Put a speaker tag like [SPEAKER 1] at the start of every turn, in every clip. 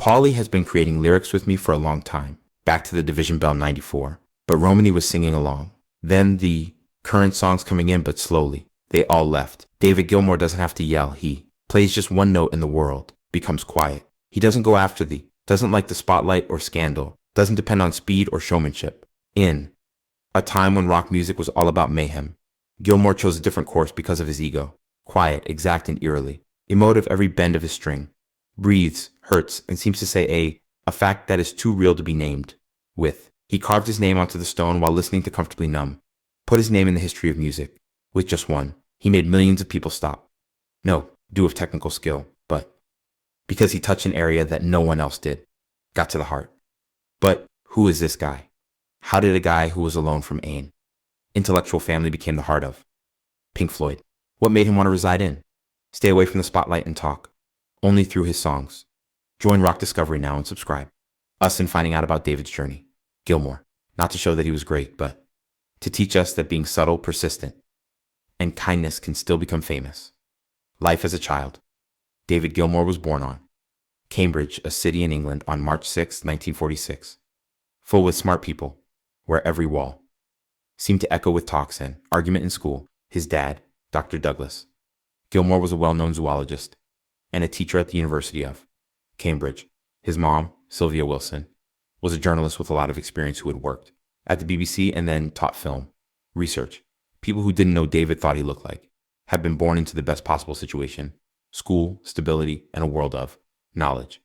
[SPEAKER 1] Paulie has been creating lyrics with me for a long time, back to the Division Bell 94, but Romany was singing along. Then the current songs coming in, but slowly. They all left. David Gilmour doesn't have to yell. He plays just one note in the world, becomes quiet. He doesn't go after doesn't like the spotlight or scandal, doesn't depend on speed or showmanship. In a time when rock music was all about mayhem, Gilmour chose a different course because of his ego. Quiet, exact, and eerily. Emotive every bend of his string. Breathes, hurts, and seems to say a fact that is too real to be named. He carved his name onto the stone while listening to Comfortably Numb. Put his name in the history of music. With just one. He made millions of people stop. No, due of technical skill, but because he touched an area that no one else did. Got to the heart. But who is this guy? How did a guy who was alone from Ain, intellectual family, became the heart of Pink Floyd? What made him want to reside in? Stay away from the spotlight and talk. Only through his songs. Join Rock Discovery now and subscribe. Us in finding out about David's journey. Gilmour. Not to show that he was great, but to teach us that being subtle, persistent, and kindness can still become famous. Life as a child. David Gilmour was born on Cambridge, a city in England, on March 6, 1946. Full with smart people, where every wall seemed to echo with talks and argument in school. His dad, Dr. Douglas Gilmour, was a well-known zoologist and a teacher at the University of Cambridge. His mom, Sylvia Wilson, was a journalist with a lot of experience who had worked at the BBC and then taught film research. People who didn't know David thought he looked like had been born into the best possible situation, school, stability, and a world of knowledge.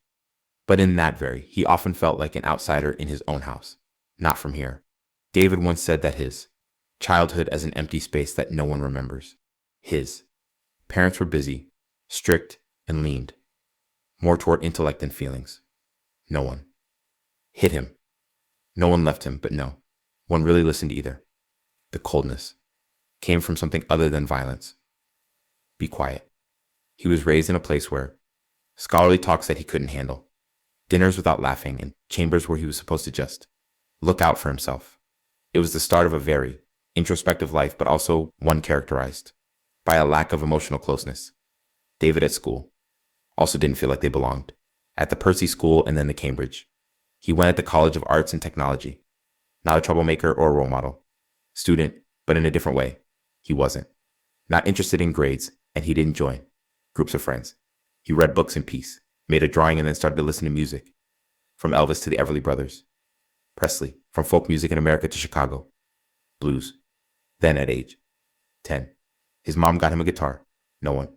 [SPEAKER 1] But in that he often felt like an outsider in his own house. Not from here. David once said that his childhood as an empty space that no one remembers. His parents were busy, strict, and leaned more toward intellect than feelings. No one hit him. No one left him, but no one really listened either. The coldness came from something other than violence. Be quiet. He was raised in a place where scholarly talks that he couldn't handle, dinners without laughing, and chambers where he was supposed to just look out for himself. It was the start of a very introspective life, but also one characterized by a lack of emotional closeness. David at school also didn't feel like they belonged. At the Percy School and then the Cambridge. He went at the College of Arts and Technology. Not a troublemaker or a role model. Student, but in a different way. He wasn't. Not interested in grades, and he didn't join groups of friends. He read books in peace, made a drawing, and then started to listen to music. From Elvis to the Everly Brothers. Presley, from folk music in America to Chicago. Blues. Then at age 10. His mom got him a guitar. No one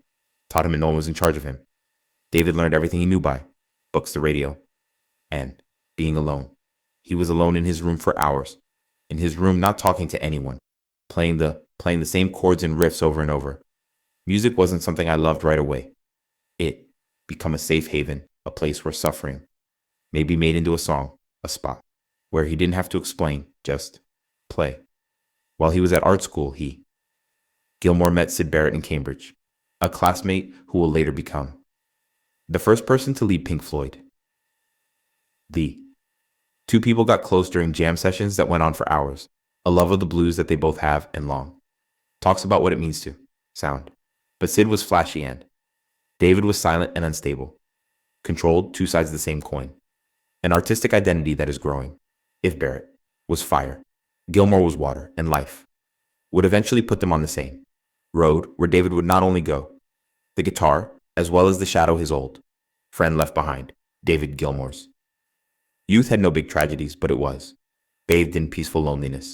[SPEAKER 1] taught him and no one was in charge of him. David learned everything he knew by books, the radio, and being alone. He was alone in his room for hours. In his room, not talking to anyone. Playing the same chords and riffs over and over. Music wasn't something I loved right away. It became a safe haven, a place where suffering may be made into a song, a spot, where he didn't have to explain, just play. While he was at art school, Gilmour met Syd Barrett in Cambridge, a classmate who will later become the first person to lead Pink Floyd. The two people got close during jam sessions that went on for hours, a love of the blues that they both have and long. Talks about what it means to sound. But Syd was flashy and David was silent and unstable. Controlled, two sides of the same coin. An artistic identity that is growing. If Barrett was fire, Gilmour was water and life, would eventually put them on the same road where David would not only go, the guitar, as well as the shadow his old friend left behind, David Gilmour's. Youth had no big tragedies, but it was bathed in peaceful loneliness.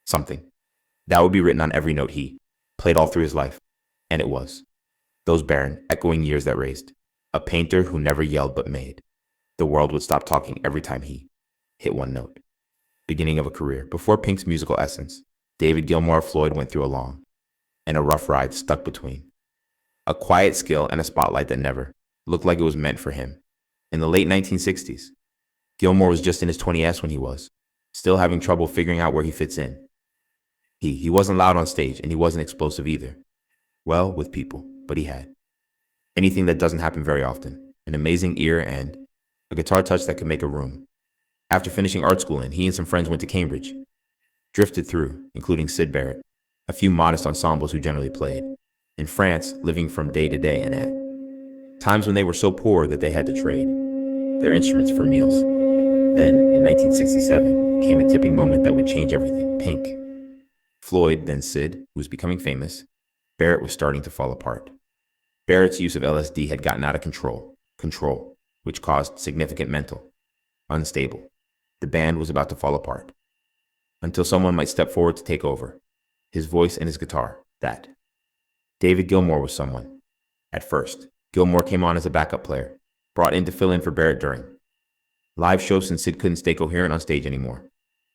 [SPEAKER 1] Something that would be written on every note he played all through his life. And it was those barren, echoing years that raised a painter who never yelled but made. The world would stop talking every time he hit one note. Beginning of a career. Before Pink's musical essence, David Gilmour of Floyd went through a long and a rough ride stuck between a quiet skill and a spotlight that never looked like it was meant for him. In the late 1960s, Gilmour was just in his 20s when he was still having trouble figuring out where he fits in. He wasn't loud on stage, and he wasn't explosive either. Well, with people, but he had anything that doesn't happen very often, an amazing ear and a guitar touch that could make a room. After finishing art school, he and some friends went to Cambridge, drifted through, including Syd Barrett, a few modest ensembles who generally played. In France, living from day to day and at times when they were so poor that they had to trade their instruments for meals. Then, in 1967, came a tipping moment that would change everything. Pink Floyd, then Syd, who was becoming famous. Barrett was starting to fall apart. Barrett's use of LSD had gotten out of control, which caused significant mental, unstable. The band was about to fall apart. Until someone might step forward to take over. His voice and his guitar, that. David Gilmour was someone. At first, Gilmour came on as a backup player, brought in to fill in for Barrett during live shows since Syd couldn't stay coherent on stage anymore.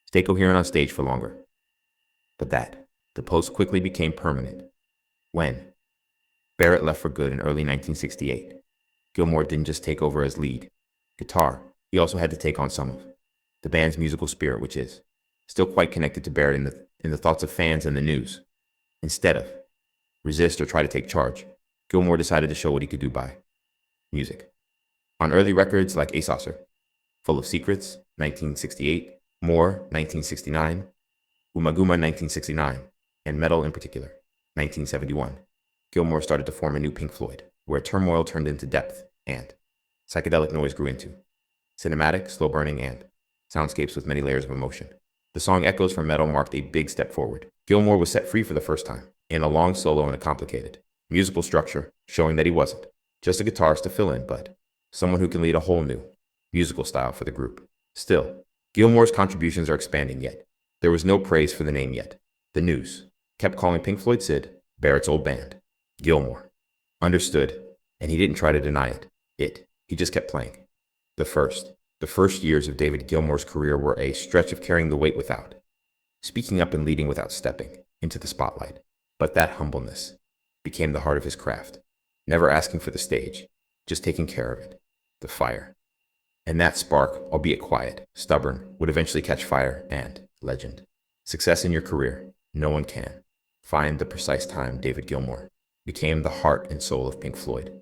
[SPEAKER 1] Stay coherent on stage for longer. But the post quickly became permanent. When Barrett left for good in early 1968, Gilmour didn't just take over as lead guitar, he also had to take on some of the band's musical spirit, which is still quite connected to Barrett in the thoughts of fans and the news. Instead of resist or try to take charge, Gilmour decided to show what he could do by music. On early records like A Saucer, Full of Secrets, 1968, More, 1969, Umaguma, 1969, and Metal in particular, 1971, Gilmour started to form a new Pink Floyd, where turmoil turned into depth and psychedelic noise grew into cinematic, slow-burning, and soundscapes with many layers of emotion. The song Echoes from Metal marked a big step forward. Gilmour was set free for the first time, in a long solo and a complicated musical structure, showing that he wasn't just a guitarist to fill in, but someone who can lead a whole new musical style for the group. Still, Gilmour's contributions are expanding yet. There was no praise for the name yet. The news kept calling Pink Floyd Syd Barrett's old band. Gilmour understood, and he didn't try to deny it. He just kept playing. The first years of David Gilmour's career were a stretch of carrying the weight without speaking up and leading without stepping into the spotlight. But that humbleness became the heart of his craft, never asking for the stage, just taking care of it, the fire. And that spark, albeit quiet, stubborn, would eventually catch fire and legend. Success in your career, no one can find the precise time David Gilmour became the heart and soul of Pink Floyd.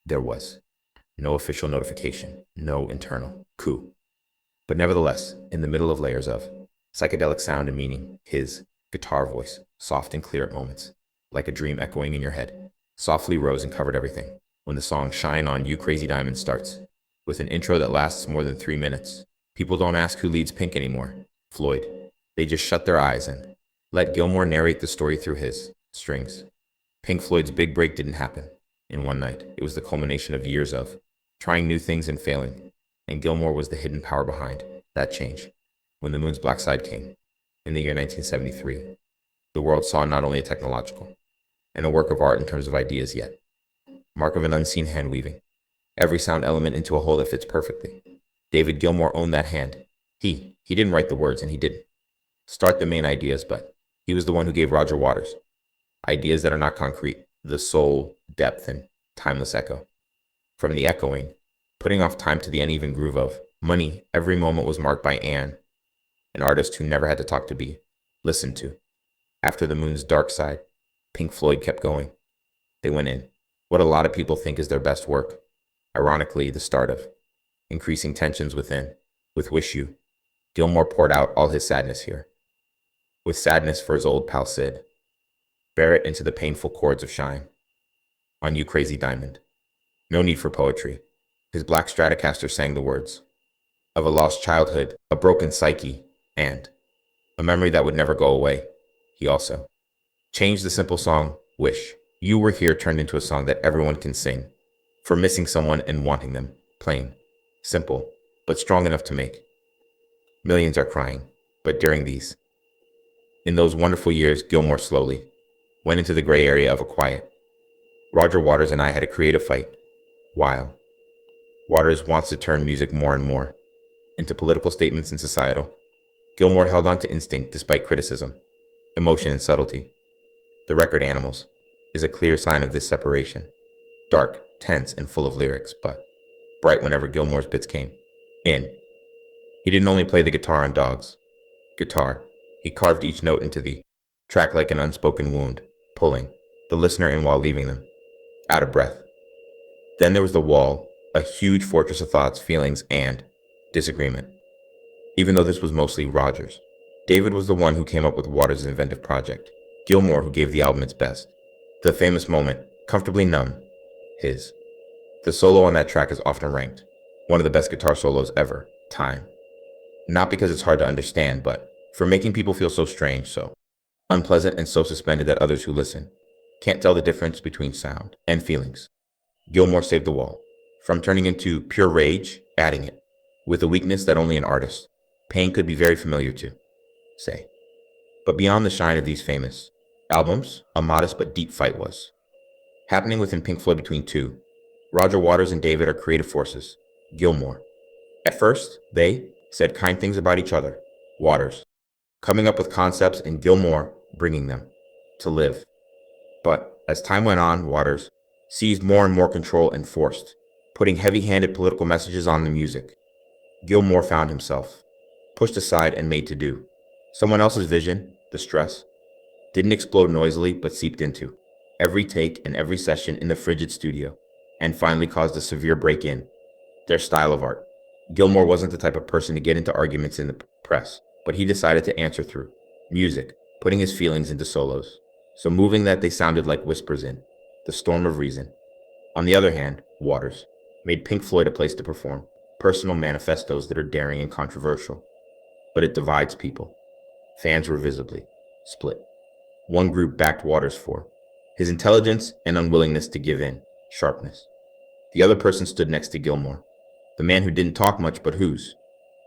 [SPEAKER 1] There was no official notification, no internal coup. But nevertheless, in the middle of layers of psychedelic sound and meaning, his guitar voice, soft and clear at moments, like a dream echoing in your head, softly rose and covered everything. When the song Shine On You Crazy Diamond starts, with an intro that lasts more than 3 minutes, people don't ask who leads Pink anymore. Floyd. They just shut their eyes and let Gilmour narrate the story through his strings. Pink Floyd's big break didn't happen in one night. It was the culmination of years of trying new things and failing, and Gilmour was the hidden power behind that change. When the Moon's Black Side came, in the year 1973, the world saw not only a technological and a work of art in terms of ideas yet, mark of an unseen hand weaving every sound element into a whole that fits perfectly. David Gilmour owned that hand. He didn't write the words, and he didn't start the main ideas, but he was the one who gave Roger Waters ideas that are not concrete, the soul, depth, and timeless echo. From the echoing, putting off time to the uneven groove of Money, every moment was marked by Anne, an artist who never had to talk to be listened to. After the Moon's dark side, Pink Floyd kept going. They went in what a lot of people think is their best work. Ironically, the start of increasing tensions within. With Wish You, Gilmour poured out all his sadness here. With sadness for his old pal Syd. Barrett into the painful chords of Shine On You Crazy Diamond. No need for poetry. His black Stratocaster sang the words of a lost childhood, a broken psyche, and a memory that would never go away. He also changed the simple song, Wish You Were Here, turned into a song that everyone can sing, for missing someone and wanting them. Plain, simple, but strong enough to make millions are crying. But in those wonderful years, Gilmour slowly went into the gray area of a quiet. Roger Waters and I had a creative fight. While Waters wants to turn music more and more into political statements and societal, Gilmour held on to instinct despite criticism, emotion, and subtlety. The record Animals is a clear sign of this separation. Dark, tense, and full of lyrics, but bright whenever Gilmour's bits came in. He didn't only play the guitar on Dogs. Guitar, he carved each note into the track like an unspoken wound, pulling the listener in while leaving them out of breath. Then there was the wall, a huge fortress of thoughts, feelings, and disagreement. Even though this was mostly Rogers, David was the one who came up with Waters' inventive project. Gilmour who gave the album its best. The famous moment, Comfortably Numb, his. The solo on that track is often ranked One of the best guitar solos ever, Time. Not because it's hard to understand, but for making people feel so strange, so unpleasant and so suspended that others who listen can't tell the difference between sound and feelings. Gilmour saved the wall, from turning into pure rage, adding it, with a weakness that only an artist, pain could be very familiar to, say. But beyond the shine of these famous albums, a modest but deep fight was happening within Pink Floyd between two. Roger Waters and David are creative forces. Gilmour. At first, they said kind things about each other. Waters, coming up with concepts, and Gilmour bringing them to live. But as time went on, Waters seized more and more control and forced, putting heavy-handed political messages on the music. Gilmour found himself pushed aside and made to do. Someone else's vision, the stress, didn't explode noisily but seeped into every take and every session in the frigid studio, and finally caused a severe break-in. Their style of art. Gilmour wasn't the type of person to get into arguments in the press, but he decided to answer through music, putting his feelings into solos, so moving that they sounded like whispers in the storm of reason. On the other hand, Waters made Pink Floyd a place to perform personal manifestos that are daring and controversial. But it divides people. Fans were visibly split. One group backed Waters for his intelligence and unwillingness to give in, sharpness. The other person stood next to Gilmour, the man who didn't talk much but whose.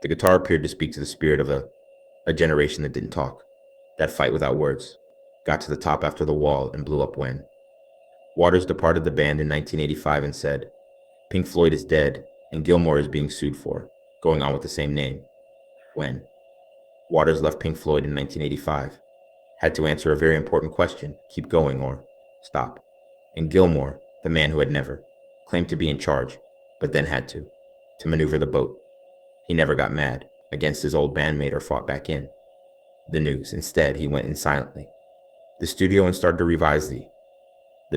[SPEAKER 1] The guitar appeared to speak to the spirit of a generation that didn't talk. That fight without words got to the top after the wall and blew up when Waters departed the band in 1985 and said, Pink Floyd is dead and Gilmour is being sued for going on with the same name. When Waters left Pink Floyd in 1985, had to answer a very important question, keep going or stop. And Gilmour, the man who had never claimed to be in charge, but then had to maneuver the boat. He never got mad against his old bandmate or fought back in the news. Instead, he went in silently the studio and started to revise the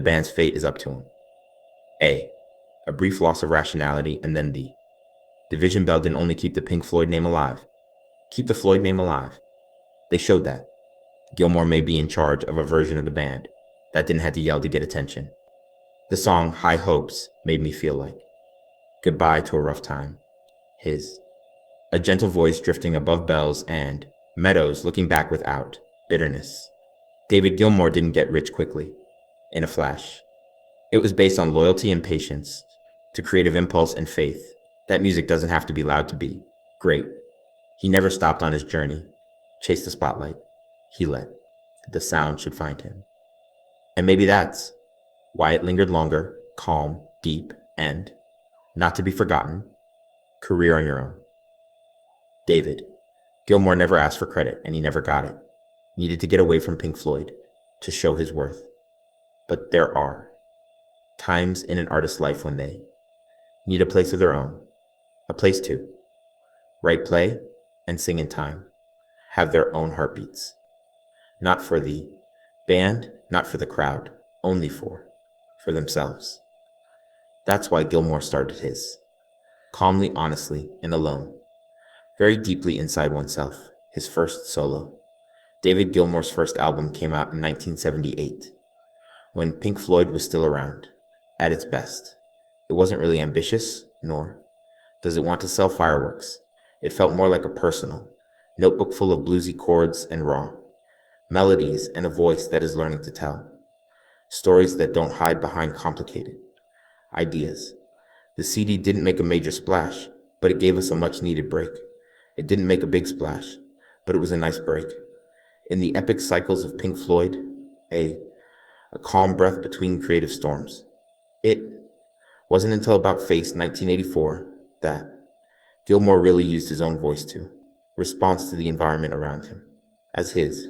[SPEAKER 1] band's fate is up to him. A brief loss of rationality, and then the division bell didn't only keep the Pink Floyd name alive, keep the Floyd name alive. They showed that Gilmour may be in charge of a version of the band that didn't have to yell to get attention. The song High Hopes made me feel like goodbye to a rough time. A gentle voice drifting above bells and meadows looking back without bitterness. David Gilmour didn't get rich quickly, in a flash. It was based on loyalty and patience, to creative impulse and faith. That music doesn't have to be loud to be great. He never stopped on his journey, chased the spotlight. He let the sound should find him. And maybe that's why it lingered longer, calm, deep, and, not to be forgotten, career on your own. David Gilmour never asked for credit, and he never got it. Needed to get away from Pink Floyd to show his worth. But there are times in an artist's life when they need a place of their own, a place to write, play, and sing in time, have their own heartbeats. Not for the band, not for the crowd, only for themselves. That's why Gilmour started his, calmly, honestly, and alone, very deeply inside oneself, his first solo. David Gilmour's first album came out in 1978, when Pink Floyd was still around, at its best. It wasn't really ambitious, nor does it want to sell fireworks. It felt more like a personal notebook full of bluesy chords and raw melodies and a voice that is learning to tell stories that don't hide behind complicated ideas. The CD didn't make a major splash, but it gave us a much needed break. It didn't make a big splash, but it was a nice break. In the epic cycles of Pink Floyd, a calm breath between creative storms. It wasn't until about Face 1984 that Gilmour really used his own voice to response to the environment around him. As his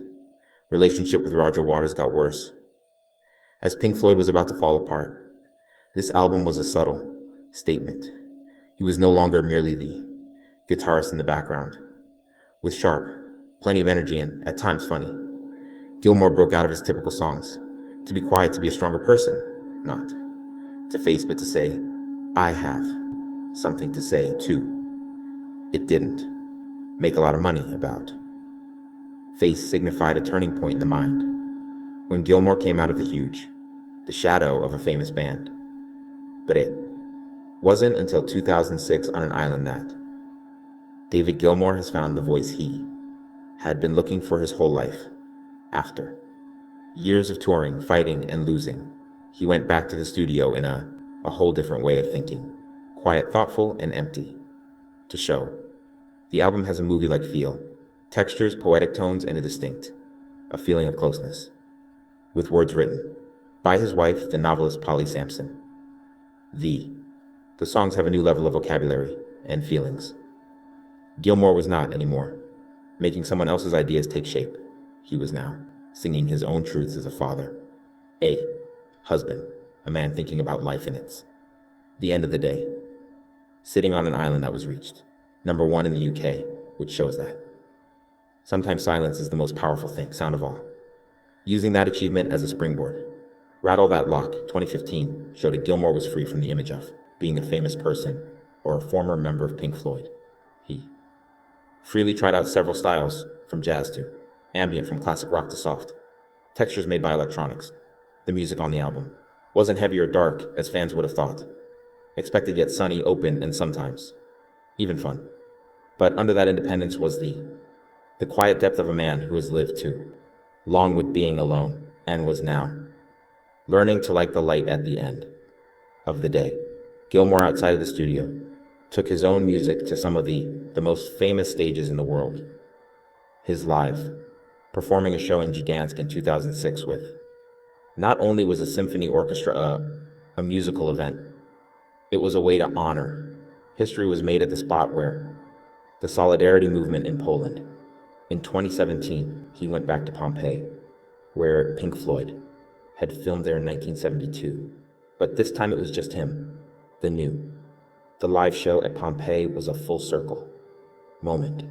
[SPEAKER 1] relationship with Roger Waters got worse, as Pink Floyd was about to fall apart, this album was a subtle statement. He was no longer merely the guitarist in the background, with sharp, plenty of energy and, at times, funny. Gilmour broke out of his typical songs, to be quiet, to be a stronger person, not to face, but to say, I have something to say, too. It didn't make a lot of money about. Face signified a turning point in the mind, when Gilmour came out of the shadow of a famous band. But it Wasn't until 2006 on an island that David Gilmour has found the voice he had been looking for his whole life. After years of touring, fighting, and losing, he went back to the studio in a whole different way of thinking. Quiet, thoughtful, and empty. To show. The album has a movie-like feel. Textures, poetic tones, and a feeling of closeness. With words written by his wife, the novelist Polly Sampson. The songs have a new level of vocabulary and feelings. Gilmour was not anymore making someone else's ideas take shape. He was now singing his own truths as a father, a husband, a man thinking about life in its the end of the day, sitting on an island that was reached, #1 in the UK, which shows that sometimes silence is the most powerful sound of all. Using that achievement as a springboard, Rattle That Lock 2015 showed that Gilmour was free from the image of being a famous person or a former member of Pink Floyd. He freely tried out several styles, from jazz to ambient, from classic rock to soft, textures made by electronics. The music on the album wasn't heavy or dark, as fans would have thought. Expected yet sunny, open, and sometimes even fun. But under that independence was the quiet depth of a man who has lived too long with being alone and was now learning to like the light at the end of the day. Gilmour, outside of the studio, took his own music to some of the most famous stages in the world. His live, performing a show in Gdansk in 2006 with, not only was a symphony orchestra a musical event, it was a way to honor. History was made at the spot where the Solidarity movement in Poland. In 2017, he went back to Pompeii, where Pink Floyd had filmed there in 1972. But this time it was just him, the live show at Pompeii was a full circle moment,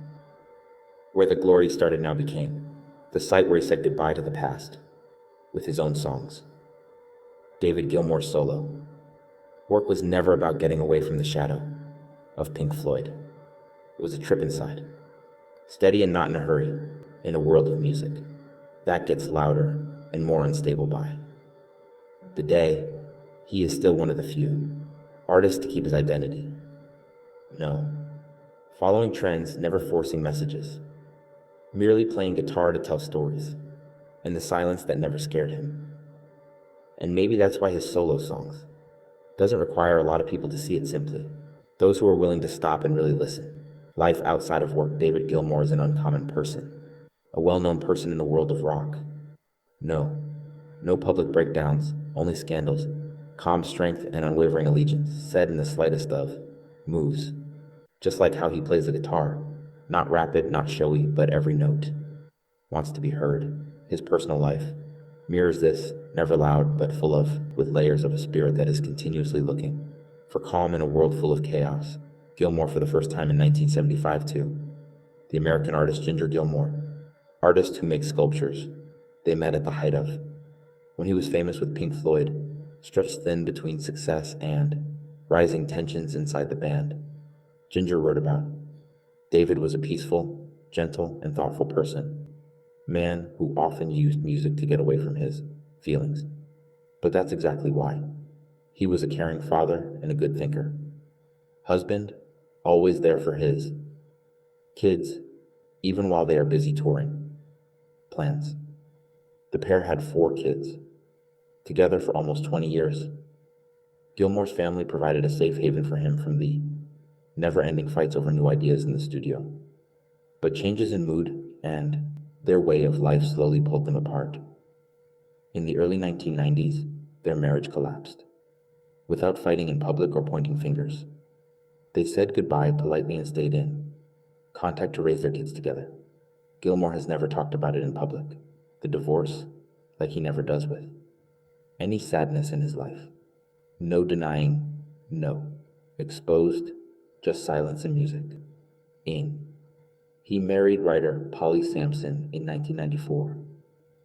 [SPEAKER 1] where the glory started now became the site where he said goodbye to the past with his own songs. David Gilmour solo. Work was never about getting away from the shadow of Pink Floyd. It was a trip inside, steady and not in a hurry, in a world of music that gets louder and more unstable by the day. He is still one of the few artists to keep his identity. No, following trends, never forcing messages, merely playing guitar to tell stories, and the silence that never scared him. And maybe that's why his solo songs doesn't require a lot of people to see it simply. Those who are willing to stop and really listen. Life outside of work. David Gilmour is an uncommon person, a well-known person in the world of rock. No public breakdowns, only scandals, calm strength and unwavering allegiance, said in the slightest of moves. Just like how he plays the guitar, not rapid, not showy, but every note wants to be heard. His personal life mirrors this, never loud, but full of, with layers of a spirit that is continuously looking for calm in a world full of chaos. Gilmour for the first time in 1975 too. The American artist Ginger Gilmour, artist who makes sculptures. They met at the height of, when he was famous with Pink Floyd, stretched thin between success and rising tensions inside the band. Ginger wrote about, David was a peaceful, gentle, and thoughtful person, man who often used music to get away from his feelings. But that's exactly why. He was a caring father and a good thinker. Husband, always there for his kids, even while they are busy touring. Plans. The pair had 4 kids, together for almost 20 years. Gilmour's family provided a safe haven for him from the never-ending fights over new ideas in the studio. But changes in mood and their way of life slowly pulled them apart. In the early 1990s, their marriage collapsed. Without fighting in public or pointing fingers, they said goodbye politely and stayed in contact to raise their kids together. Gilmour has never talked about it in public, the divorce, like he never does with any sadness in his life. No denying, no. Exposed, just silence and music. He married writer Polly Sampson in 1994.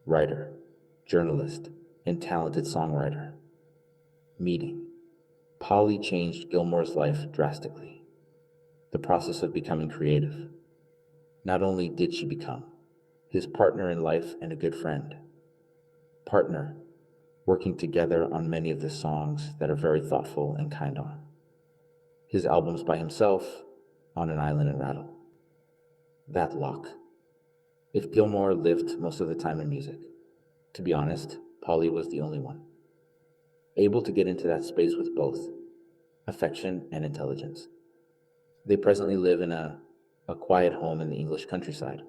[SPEAKER 1] Writer, journalist, and talented songwriter. Meeting. Polly changed Gilmour's life drastically. The process of becoming creative. Not only did she become his partner in life and a good friend, partner, working together on many of the songs that are very thoughtful and kind on.
[SPEAKER 2] His albums by himself, On an Island and Rattle. That lock. If Gilmour lived most of the time in music, to be honest, Polly was the only one. Able to get into that space with both affection and intelligence. They presently live in a quiet home in the English countryside,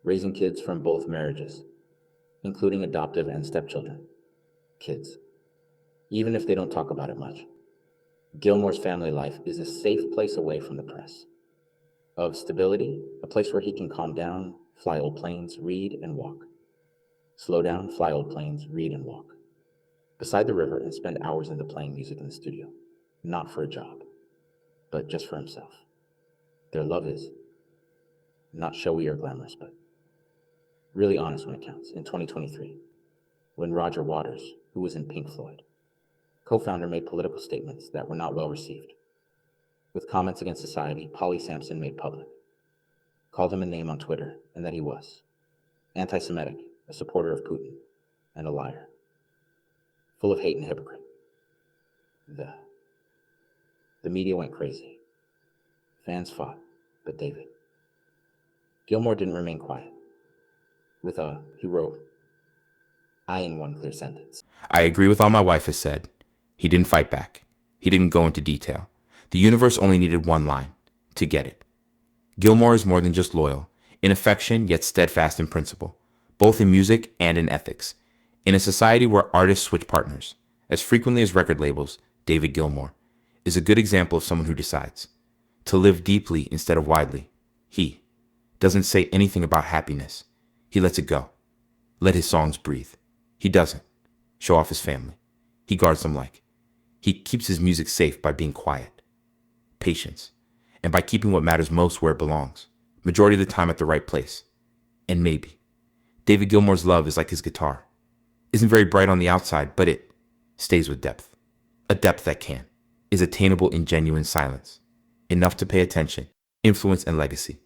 [SPEAKER 2] raising kids from both marriages, including adoptive and stepchildren. Kids. Even if they don't talk about it much. Gilmour's family life is a safe place away from the press. Of stability, a place where he can calm down, fly old planes, read, and walk. Slow down, fly old planes, read, and walk. Beside the river and spend hours into playing music in the studio. Not for a job, but just for himself. Their love is not showy or glamorous, but really honest when it counts. In 2023, when Roger Waters, who was in Pink Floyd, co-founder, made political statements that were not well received. With comments against society, Polly Sampson made public. Called him a name on Twitter, and that he was anti-Semitic, a supporter of Putin, and a liar. Full of hate and hypocrite. The media went crazy. Fans fought, but David Gilmour didn't remain quiet. He wrote, I in one clear sentence.
[SPEAKER 1] I agree with all my wife has said. He didn't fight back. He didn't go into detail. The universe only needed one line to get it. Gilmour is more than just loyal, in affection yet steadfast in principle, both in music and in ethics. In a society where artists switch partners, as frequently as record labels, David Gilmour is a good example of someone who decides to live deeply instead of widely. He doesn't say anything about happiness. He lets it go. Let his songs breathe. He doesn't show off his family. He guards them like. He keeps his music safe by being quiet, patience, and by keeping what matters most where it belongs, majority of the time at the right place. And maybe David Gilmour's love is like his guitar. Isn't very bright on the outside, but it stays with depth. A depth that is attainable in genuine silence. Enough to pay attention, influence, and legacy.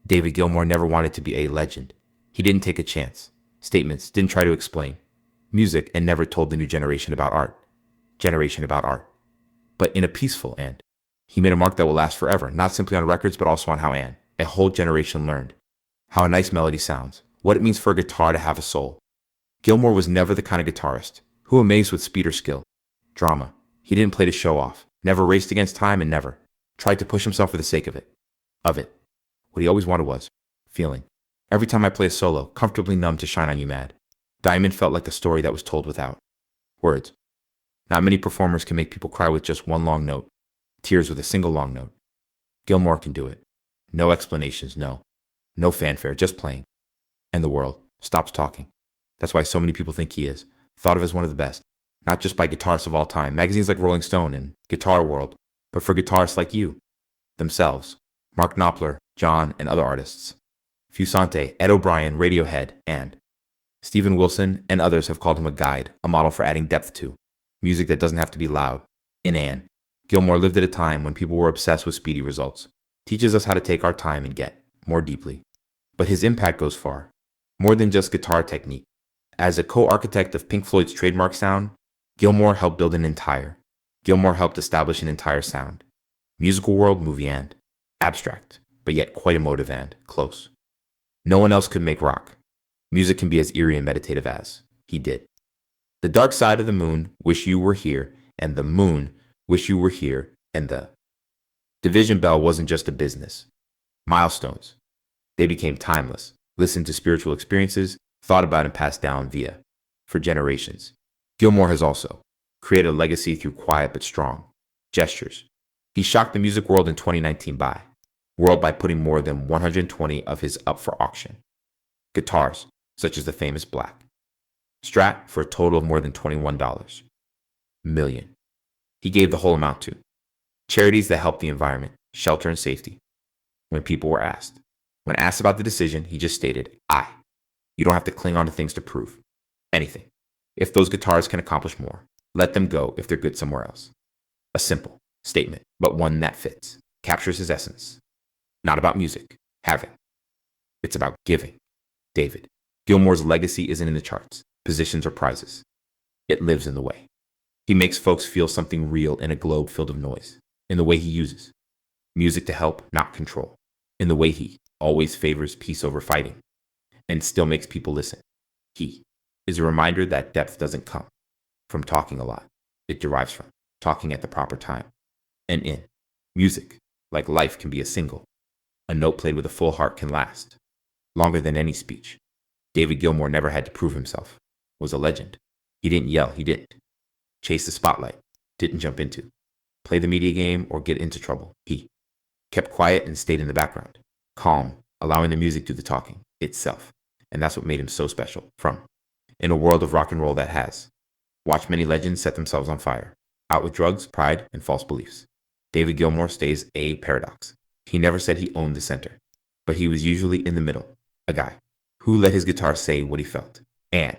[SPEAKER 1] David Gilmour never wanted to be a legend. He didn't take a chance. Statements, didn't try to explain. Music, and never told the new generation about art. But in a peaceful and he made a mark that will last forever, not simply on records, but also on how a whole generation learned how a nice melody sounds, what it means for a guitar to have a soul. Gilmour was never the kind of guitarist who amazed with speed or skill. Drama. He didn't play to show off, never raced against time, and never tried to push himself for the sake of it. What he always wanted was feeling. Every time I play a solo, comfortably numb to Shine On You Mad, Diamond felt like a story that was told without words. Not many performers can make people cry with just one long note, tears with a single long note. Gilmour can do it. No explanations, no fanfare, just playing. And the world stops talking. That's why so many people think he is thought of as one of the best, not just by guitarists of all time, magazines like Rolling Stone and Guitar World, but for guitarists like you, themselves, Mark Knopfler, John, and other artists. Fusante, Ed O'Brien, Radiohead, and Steven Wilson and others have called him a guide, a model for adding depth to music that doesn't have to be loud. Gilmour lived at a time when people were obsessed with speedy results. Teaches us how to take our time and get more deeply. But his impact goes far, more than just guitar technique. As a co-architect of Pink Floyd's trademark sound, Gilmour helped establish an entire sound. Musical world, movie, and abstract, but yet quite emotive and close. No one else could make rock. Music can be as eerie and meditative as he did. The dark side of the moon, Wish You Were Here, and the moon, Wish You Were Here, and the Division Bell wasn't just a business. Milestones. They became timeless, listened to spiritual experiences, thought about and passed down for generations. Gilmour has also created a legacy through quiet but strong gestures. He shocked the music world in 2019 by putting more than 120 of his up for auction. Guitars, such as the famous Black Strat, for a total of more than $21 million. He gave the whole amount to charities that help the environment, shelter, and safety. When asked about the decision, he just stated, You don't have to cling on to things to prove anything. If those guitars can accomplish more, let them go if they're good somewhere else. A simple statement, but one that fits, captures his essence. Not about music, having. It's about giving. David Gilmour's legacy isn't in the charts, positions, or prizes. It lives in the way he makes folks feel something real in a globe filled of noise. in the way he uses music to help, not control, in the way he always favors peace over fighting, and still makes people listen. He is a reminder that depth doesn't come from talking a lot. It derives from talking at the proper time. And in music, like life can be a single. A note played with a full heart can last longer than any speech. David Gilmour never had to prove himself, was a legend. He didn't yell, he didn't chase the spotlight, didn't jump into, play the media game, or get into trouble. He kept quiet and stayed in the background, calm, allowing the music to do the talking itself. And that's what made him so special. In a world of rock and roll that has watched many legends set themselves on fire, out with drugs, pride, and false beliefs, David Gilmour stays a paradox. He never said he owned the center, but he was usually in the middle, a guy who let his guitar say what he felt, and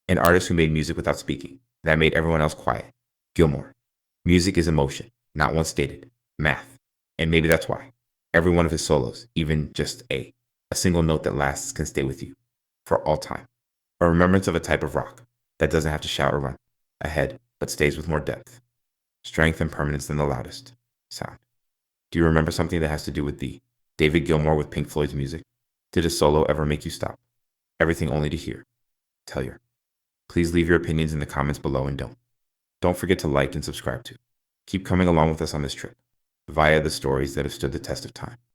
[SPEAKER 1] an artist who made music without speaking, that made everyone else quiet. Gilmour. Music is emotion, not one stated, math. And maybe that's why every one of his solos, even just a single note that lasts, can stay with you for all time. A remembrance of a type of rock that doesn't have to shout or run ahead, but stays with more depth, strength, and permanence than the loudest sound. Do you remember something that has to do with the David Gilmour with Pink Floyd's music? Did a solo ever make you stop? Everything only to hear. Tell your. Please leave your opinions in the comments below, and don't forget to like and subscribe too. Keep coming along with us on this trip via the stories that have stood the test of time.